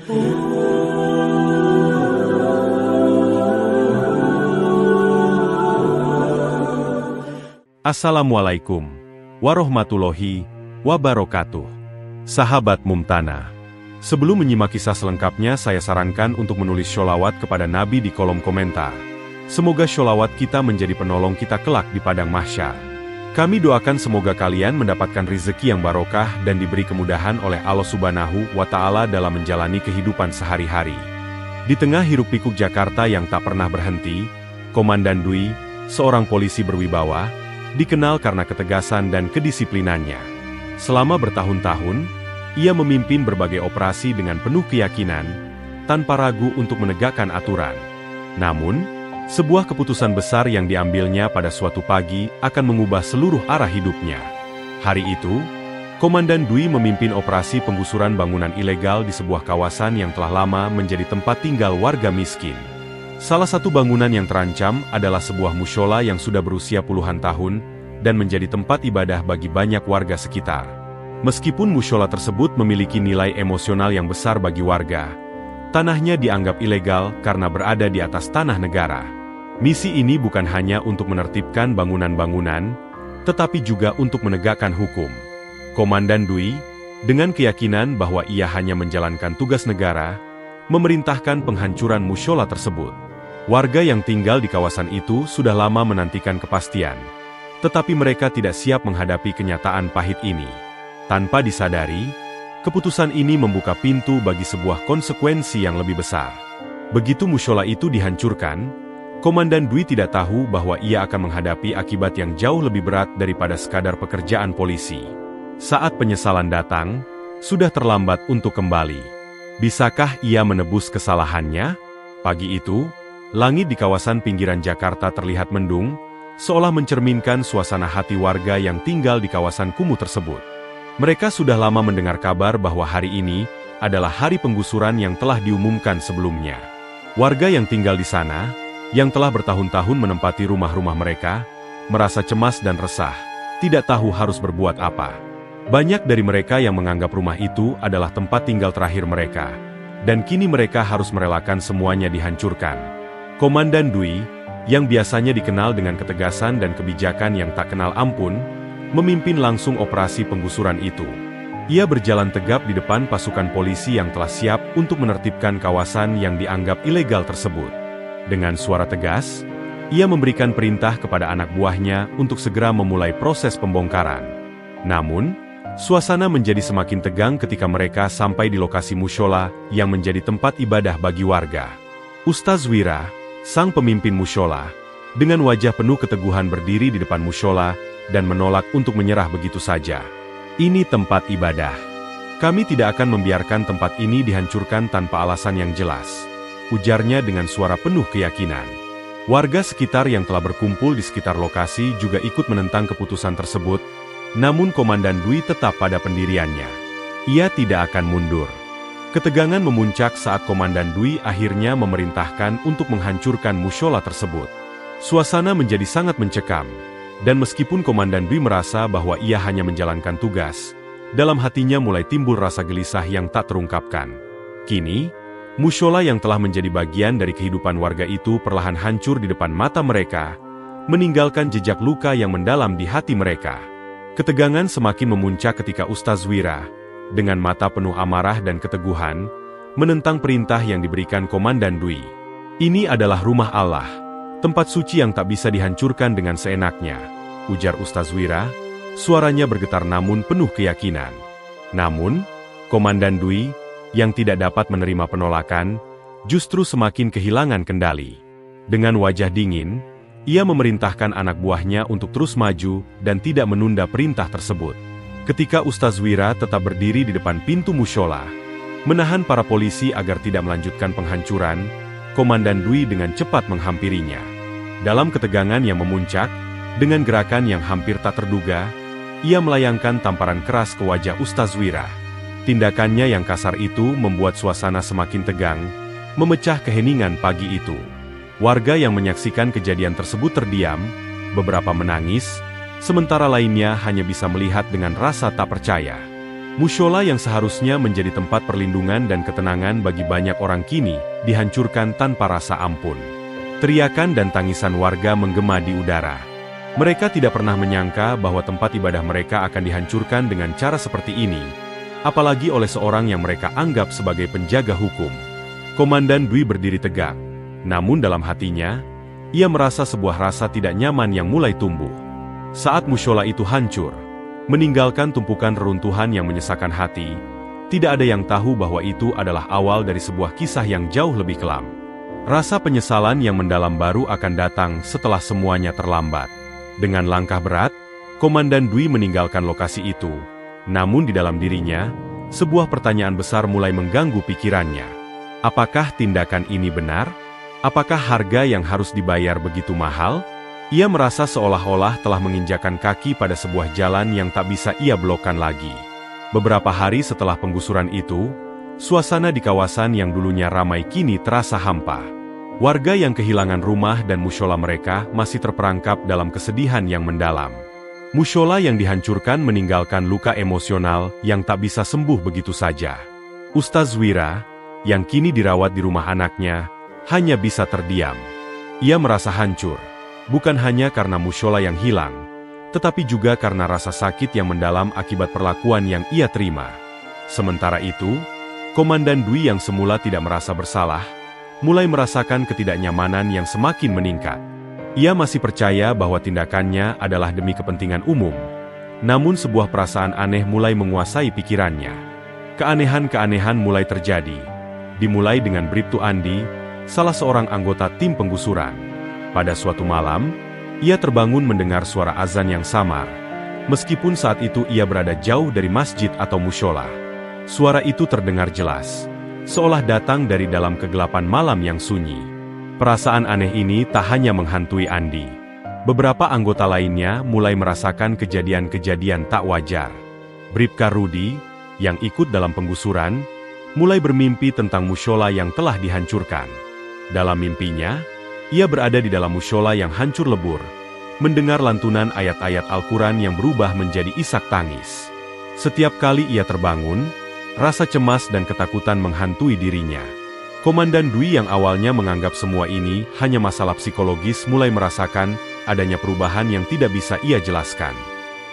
Assalamualaikum warahmatullahi wabarakatuh. Sahabat Mumtana, sebelum menyimak kisah selengkapnya, saya sarankan untuk menulis sholawat kepada Nabi di kolom komentar. Semoga sholawat kita menjadi penolong kita kelak di padang mahsyar. Kami doakan semoga kalian mendapatkan rezeki yang barokah dan diberi kemudahan oleh Allah Subhanahu wa Ta'ala dalam menjalani kehidupan sehari-hari. Di tengah hiruk-pikuk Jakarta yang tak pernah berhenti, Komandan Dwi, seorang polisi berwibawa, dikenal karena ketegasan dan kedisiplinannya. Selama bertahun-tahun, ia memimpin berbagai operasi dengan penuh keyakinan, tanpa ragu untuk menegakkan aturan. Namun, sebuah keputusan besar yang diambilnya pada suatu pagi akan mengubah seluruh arah hidupnya. Hari itu, Komandan Dwi memimpin operasi penggusuran bangunan ilegal di sebuah kawasan yang telah lama menjadi tempat tinggal warga miskin. Salah satu bangunan yang terancam adalah sebuah mushola yang sudah berusia puluhan tahun dan menjadi tempat ibadah bagi banyak warga sekitar. Meskipun mushola tersebut memiliki nilai emosional yang besar bagi warga, tanahnya dianggap ilegal karena berada di atas tanah negara. Misi ini bukan hanya untuk menertibkan bangunan-bangunan, tetapi juga untuk menegakkan hukum. Komandan Dwi, dengan keyakinan bahwa ia hanya menjalankan tugas negara, memerintahkan penghancuran mushola tersebut. Warga yang tinggal di kawasan itu sudah lama menantikan kepastian, tetapi mereka tidak siap menghadapi kenyataan pahit ini. Tanpa disadari, keputusan ini membuka pintu bagi sebuah konsekuensi yang lebih besar. Begitu mushola itu dihancurkan, Komandan Dwi tidak tahu bahwa ia akan menghadapi akibat yang jauh lebih berat daripada sekadar pekerjaan polisi. Saat penyesalan datang, sudah terlambat untuk kembali. Bisakah ia menebus kesalahannya? Pagi itu, langit di kawasan pinggiran Jakarta terlihat mendung, seolah mencerminkan suasana hati warga yang tinggal di kawasan kumuh tersebut. Mereka sudah lama mendengar kabar bahwa hari ini adalah hari penggusuran yang telah diumumkan sebelumnya. Warga yang tinggal di sana, yang telah bertahun-tahun menempati rumah-rumah mereka, merasa cemas dan resah, tidak tahu harus berbuat apa. Banyak dari mereka yang menganggap rumah itu adalah tempat tinggal terakhir mereka, dan kini mereka harus merelakan semuanya dihancurkan. Komandan Dwi, yang biasanya dikenal dengan ketegasan dan kebijakan yang tak kenal ampun, memimpin langsung operasi penggusuran itu. Ia berjalan tegap di depan pasukan polisi yang telah siap untuk menertibkan kawasan yang dianggap ilegal tersebut. Dengan suara tegas, ia memberikan perintah kepada anak buahnya untuk segera memulai proses pembongkaran. Namun, suasana menjadi semakin tegang ketika mereka sampai di lokasi mushola yang menjadi tempat ibadah bagi warga. Ustaz Wira, sang pemimpin mushola, dengan wajah penuh keteguhan berdiri di depan mushola dan menolak untuk menyerah begitu saja. Ini tempat ibadah. Kami tidak akan membiarkan tempat ini dihancurkan tanpa alasan yang jelas, ujarnya dengan suara penuh keyakinan. Warga sekitar yang telah berkumpul di sekitar lokasi juga ikut menentang keputusan tersebut, namun Komandan Dwi tetap pada pendiriannya. Ia tidak akan mundur. Ketegangan memuncak saat Komandan Dwi akhirnya memerintahkan untuk menghancurkan mushola tersebut. Suasana menjadi sangat mencekam, dan meskipun Komandan Dwi merasa bahwa ia hanya menjalankan tugas, dalam hatinya mulai timbul rasa gelisah yang tak terungkapkan. Kini, mushola yang telah menjadi bagian dari kehidupan warga itu perlahan hancur di depan mata mereka, meninggalkan jejak luka yang mendalam di hati mereka. Ketegangan semakin memuncak ketika Ustaz Wira, dengan mata penuh amarah dan keteguhan, menentang perintah yang diberikan Komandan Dwi. Ini adalah rumah Allah, tempat suci yang tak bisa dihancurkan dengan seenaknya, ujar Ustaz Wira, suaranya bergetar namun penuh keyakinan. Namun, Komandan Dwi, yang tidak dapat menerima penolakan, justru semakin kehilangan kendali. Dengan wajah dingin, ia memerintahkan anak buahnya untuk terus maju dan tidak menunda perintah tersebut. Ketika Ustaz Wira tetap berdiri di depan pintu mushola, menahan para polisi agar tidak melanjutkan penghancuran, Komandan Dwi dengan cepat menghampirinya. Dalam ketegangan yang memuncak, dengan gerakan yang hampir tak terduga, ia melayangkan tamparan keras ke wajah Ustaz Wira. Tindakannya yang kasar itu membuat suasana semakin tegang, memecah keheningan pagi itu. Warga yang menyaksikan kejadian tersebut terdiam, beberapa menangis, sementara lainnya hanya bisa melihat dengan rasa tak percaya. Mushola yang seharusnya menjadi tempat perlindungan dan ketenangan bagi banyak orang kini dihancurkan tanpa rasa ampun. Teriakan dan tangisan warga menggema di udara. Mereka tidak pernah menyangka bahwa tempat ibadah mereka akan dihancurkan dengan cara seperti ini, apalagi oleh seorang yang mereka anggap sebagai penjaga hukum. Komandan Dwi berdiri tegak, namun dalam hatinya, ia merasa sebuah rasa tidak nyaman yang mulai tumbuh. Saat mushola itu hancur, meninggalkan tumpukan reruntuhan yang menyesakan hati, tidak ada yang tahu bahwa itu adalah awal dari sebuah kisah yang jauh lebih kelam. Rasa penyesalan yang mendalam baru akan datang setelah semuanya terlambat. Dengan langkah berat, Komandan Dwi meninggalkan lokasi itu. Namun di dalam dirinya, sebuah pertanyaan besar mulai mengganggu pikirannya. Apakah tindakan ini benar? Apakah harga yang harus dibayar begitu mahal? Ia merasa seolah-olah telah menginjakan kaki pada sebuah jalan yang tak bisa ia blokkan lagi. Beberapa hari setelah penggusuran itu, suasana di kawasan yang dulunya ramai kini terasa hampa. Warga yang kehilangan rumah dan mushola mereka masih terperangkap dalam kesedihan yang mendalam. Mushola yang dihancurkan meninggalkan luka emosional yang tak bisa sembuh begitu saja. Ustaz Wira, yang kini dirawat di rumah anaknya, hanya bisa terdiam. Ia merasa hancur. Bukan hanya karena mushola yang hilang, tetapi juga karena rasa sakit yang mendalam akibat perlakuan yang ia terima. Sementara itu, Komandan Dwi yang semula tidak merasa bersalah, mulai merasakan ketidaknyamanan yang semakin meningkat. Ia masih percaya bahwa tindakannya adalah demi kepentingan umum, namun sebuah perasaan aneh mulai menguasai pikirannya. Keanehan-keanehan mulai terjadi, dimulai dengan Bribtu Andi, salah seorang anggota tim penggusuran. Pada suatu malam, ia terbangun mendengar suara azan yang samar. Meskipun saat itu ia berada jauh dari masjid atau mushola. Suara itu terdengar jelas, seolah datang dari dalam kegelapan malam yang sunyi. Perasaan aneh ini tak hanya menghantui Andi. Beberapa anggota lainnya mulai merasakan kejadian-kejadian tak wajar. Bribka Rudi, yang ikut dalam penggusuran, mulai bermimpi tentang mushola yang telah dihancurkan. Dalam mimpinya, ia berada di dalam mushola yang hancur lebur, mendengar lantunan ayat-ayat Al-Quran yang berubah menjadi isak tangis. Setiap kali ia terbangun, rasa cemas dan ketakutan menghantui dirinya. Komandan Dwi yang awalnya menganggap semua ini hanya masalah psikologis mulai merasakan adanya perubahan yang tidak bisa ia jelaskan.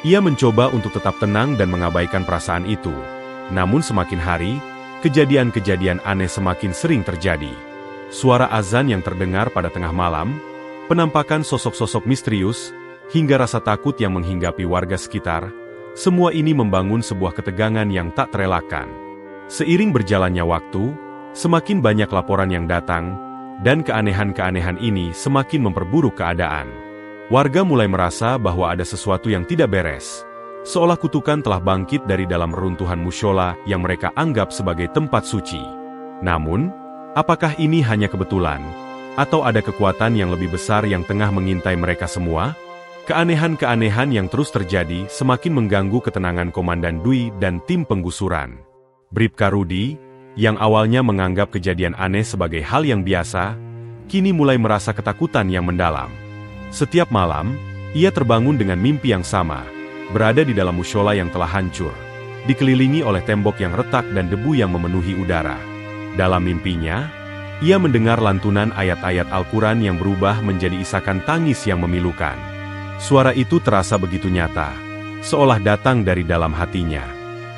Ia mencoba untuk tetap tenang dan mengabaikan perasaan itu. Namun semakin hari, kejadian-kejadian aneh semakin sering terjadi. Suara azan yang terdengar pada tengah malam, penampakan sosok-sosok misterius, hingga rasa takut yang menghinggapi warga sekitar, semua ini membangun sebuah ketegangan yang tak terelakkan. Seiring berjalannya waktu, semakin banyak laporan yang datang, dan keanehan-keanehan ini semakin memperburuk keadaan. Warga mulai merasa bahwa ada sesuatu yang tidak beres, seolah kutukan telah bangkit dari dalam reruntuhan mushola yang mereka anggap sebagai tempat suci. Namun, apakah ini hanya kebetulan, atau ada kekuatan yang lebih besar yang tengah mengintai mereka semua? Keanehan-keanehan yang terus terjadi semakin mengganggu ketenangan Komandan Dwi dan tim penggusuran. Bribka Rudi, yang awalnya menganggap kejadian aneh sebagai hal yang biasa, kini mulai merasa ketakutan yang mendalam. Setiap malam, ia terbangun dengan mimpi yang sama, berada di dalam mushola yang telah hancur, dikelilingi oleh tembok yang retak dan debu yang memenuhi udara. Dalam mimpinya, ia mendengar lantunan ayat-ayat Al-Quran yang berubah menjadi isakan tangis yang memilukan. Suara itu terasa begitu nyata, seolah datang dari dalam hatinya.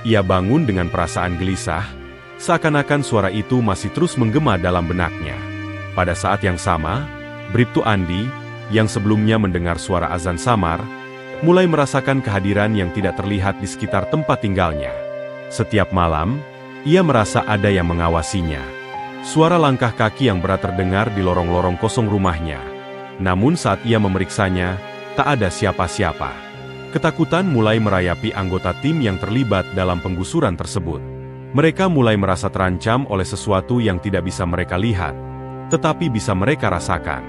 Ia bangun dengan perasaan gelisah, seakan-akan suara itu masih terus menggema dalam benaknya. Pada saat yang sama, Bribtu Andi, yang sebelumnya mendengar suara azan samar, mulai merasakan kehadiran yang tidak terlihat di sekitar tempat tinggalnya. Setiap malam, ia merasa ada yang mengawasinya. Suara langkah kaki yang berat terdengar di lorong-lorong kosong rumahnya. Namun saat ia memeriksanya, tak ada siapa-siapa. Ketakutan mulai merayapi anggota tim yang terlibat dalam penggusuran tersebut. Mereka mulai merasa terancam oleh sesuatu yang tidak bisa mereka lihat, tetapi bisa mereka rasakan.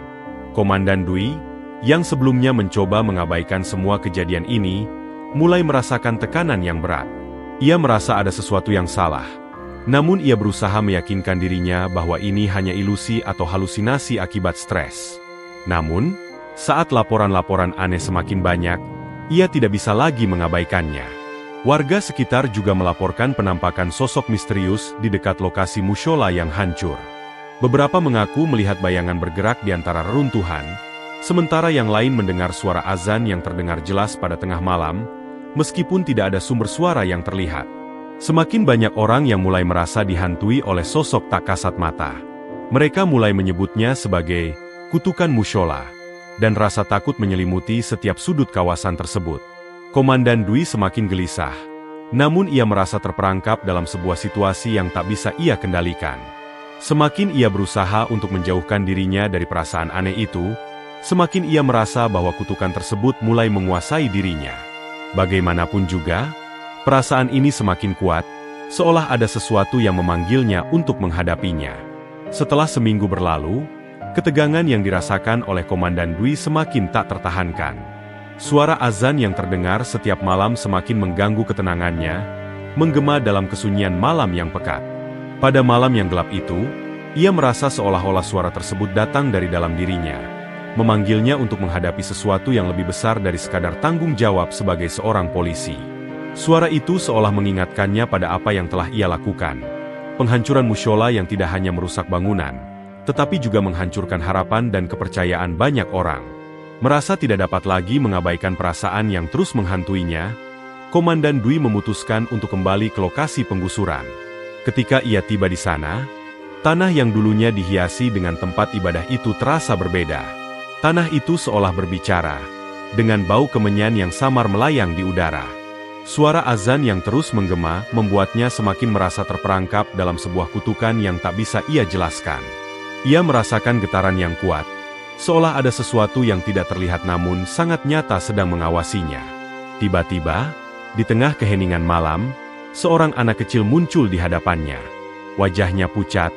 Komandan Dwi, yang sebelumnya mencoba mengabaikan semua kejadian ini, mulai merasakan tekanan yang berat. Ia merasa ada sesuatu yang salah. Namun ia berusaha meyakinkan dirinya bahwa ini hanya ilusi atau halusinasi akibat stres. Namun, saat laporan-laporan aneh semakin banyak, ia tidak bisa lagi mengabaikannya. Warga sekitar juga melaporkan penampakan sosok misterius di dekat lokasi mushola yang hancur. Beberapa mengaku melihat bayangan bergerak di antara reruntuhan, sementara yang lain mendengar suara azan yang terdengar jelas pada tengah malam, meskipun tidak ada sumber suara yang terlihat. Semakin banyak orang yang mulai merasa dihantui oleh sosok tak kasat mata. Mereka mulai menyebutnya sebagai kutukan mushola, dan rasa takut menyelimuti setiap sudut kawasan tersebut. Komandan Dwi semakin gelisah, namun ia merasa terperangkap dalam sebuah situasi yang tak bisa ia kendalikan. Semakin ia berusaha untuk menjauhkan dirinya dari perasaan aneh itu, semakin ia merasa bahwa kutukan tersebut mulai menguasai dirinya. Bagaimanapun juga, perasaan ini semakin kuat, seolah ada sesuatu yang memanggilnya untuk menghadapinya. Setelah seminggu berlalu, ketegangan yang dirasakan oleh Komandan Dwi semakin tak tertahankan. Suara azan yang terdengar setiap malam semakin mengganggu ketenangannya, menggema dalam kesunyian malam yang pekat. Pada malam yang gelap itu, ia merasa seolah-olah suara tersebut datang dari dalam dirinya, memanggilnya untuk menghadapi sesuatu yang lebih besar dari sekadar tanggung jawab sebagai seorang polisi. Suara itu seolah mengingatkannya pada apa yang telah ia lakukan. Penghancuran mushola yang tidak hanya merusak bangunan, tetapi juga menghancurkan harapan dan kepercayaan banyak orang. Merasa tidak dapat lagi mengabaikan perasaan yang terus menghantuinya, Komandan Dwi memutuskan untuk kembali ke lokasi penggusuran. Ketika ia tiba di sana, tanah yang dulunya dihiasi dengan tempat ibadah itu terasa berbeda. Tanah itu seolah berbicara, dengan bau kemenyan yang samar melayang di udara. Suara azan yang terus menggema membuatnya semakin merasa terperangkap dalam sebuah kutukan yang tak bisa ia jelaskan. Ia merasakan getaran yang kuat, seolah ada sesuatu yang tidak terlihat namun sangat nyata sedang mengawasinya. Tiba-tiba, di tengah keheningan malam, seorang anak kecil muncul di hadapannya. Wajahnya pucat,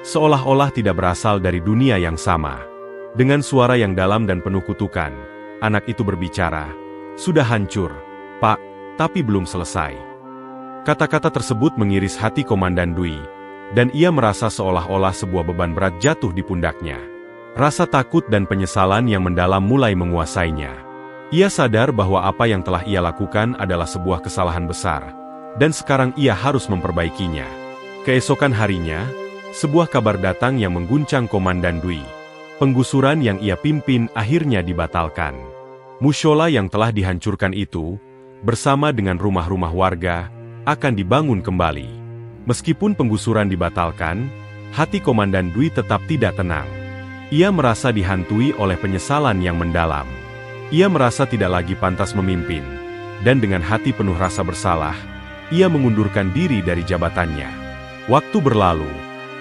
seolah-olah tidak berasal dari dunia yang sama. Dengan suara yang dalam dan penuh kutukan, anak itu berbicara, "Sudah hancur, Pak, tapi belum selesai." Kata-kata tersebut mengiris hati Komandan Dwi, dan ia merasa seolah-olah sebuah beban berat jatuh di pundaknya. Rasa takut dan penyesalan yang mendalam mulai menguasainya. Ia sadar bahwa apa yang telah ia lakukan adalah sebuah kesalahan besar, dan sekarang ia harus memperbaikinya. Keesokan harinya, sebuah kabar datang yang mengguncang Komandan Dwi. Penggusuran yang ia pimpin akhirnya dibatalkan. Mushola yang telah dihancurkan itu, bersama dengan rumah-rumah warga, akan dibangun kembali. Meskipun penggusuran dibatalkan, hati Komandan Dwi tetap tidak tenang. Ia merasa dihantui oleh penyesalan yang mendalam. Ia merasa tidak lagi pantas memimpin, dan dengan hati penuh rasa bersalah, ia mengundurkan diri dari jabatannya. Waktu berlalu,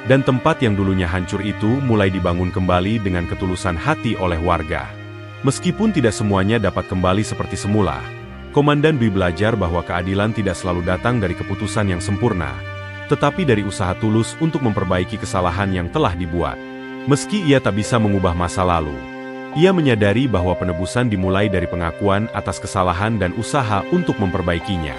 dan tempat yang dulunya hancur itu mulai dibangun kembali dengan ketulusan hati oleh warga. Meskipun tidak semuanya dapat kembali seperti semula, Komandan Dwi belajar bahwa keadilan tidak selalu datang dari keputusan yang sempurna, tetapi dari usaha tulus untuk memperbaiki kesalahan yang telah dibuat. Meski ia tak bisa mengubah masa lalu, ia menyadari bahwa penebusan dimulai dari pengakuan atas kesalahan dan usaha untuk memperbaikinya.